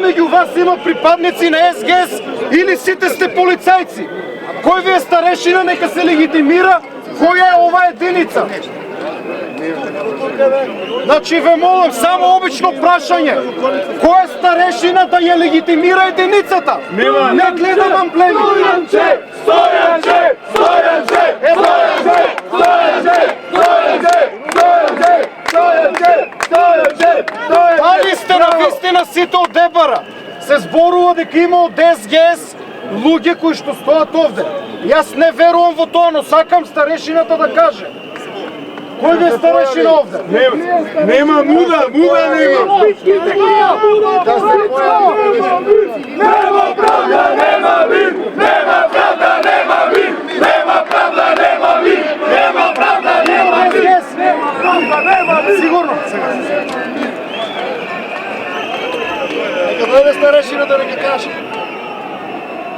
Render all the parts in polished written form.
меѓу вас има припадници на СГС или сите сте полицајци? Кој ви е старешина, нека се легитимира која е ова единица? Значи ве молам, само обично прашање. Кој е старешина да ја легитимира единицата? Не гледам амблеми. Стојанче! Стојанче! Стојанче! Стојанче! Стојанче! Стојанче! Стојанче! Стојанче! Стојанче! Дали сте на вистина сите од ДБР? Се зборува дека има од СГС луѓе кои што стојат овде. Јас не верувам во тоа, но сакам старешината да каже. Кој ви е старешина овде? Нема муда нема! Нема правда, нема вин! Нема правда, нема вин! Нема правда, нема вин! Нема правда, нема вин! Нема правда, нема вин! Сигурно. Нека дојде старешината да ги каже.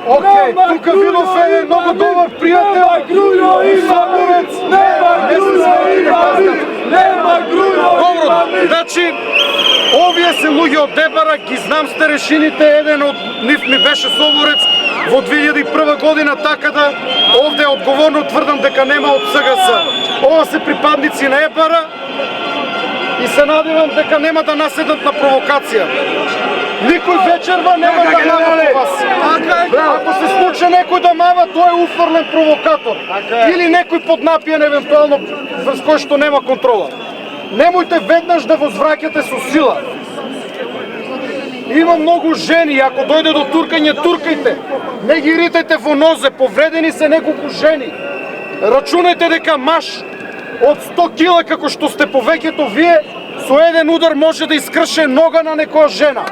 Океј, тука Видов е многу добар пријател. Грујо Саборец. Нема грујо Нема грујо. Добро, значи, овие се луѓе од ДБР, ги знам старешините, еден од нив ми беше Соборец во 2001 година, така да овде одговорно тврдам дека нема од СГС. Ова се припадници на ЕБР и се надевам дека нема да наседат на провокација. Никој вечерва нема да мава по вас. Ако се случи некој да мава, тој е уфрлен провокатор. Или некој поднапиен евентуално врз кој што нема контрола. Немојте веднаш да возвраќате со сила. Има многу жени, ако дојде до туркање, туркајте. Не ги ритајте во нозе, повредени се неколку жени. Рачунајте дека маш од 100 кила, како што сте повеќето вие, со еден удар може да искрше нога на некоја жена.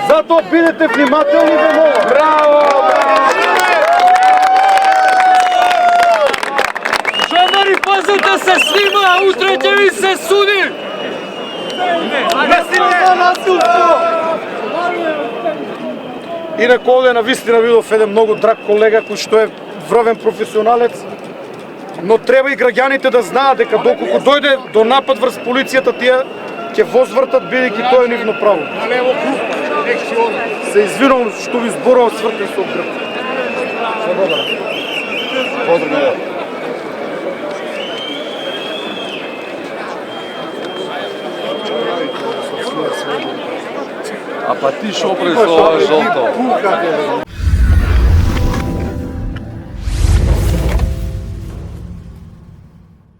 Затоа бидете внимателни, ве молам. Браво! Жанари, пазете се снима, а утре ќе ви се суди! Инаку овде на вистина Видов еден многу драг колега кој што е врвен професионалец, но треба и граѓаните да знаат дека доколку дојде до напад врз полицијата, тие ќе возвртат бидејќи тоа е нивно право. Се извинувам што ви зборувам свртен со грб. Поздрави. А па ти шо пресо ова жолто?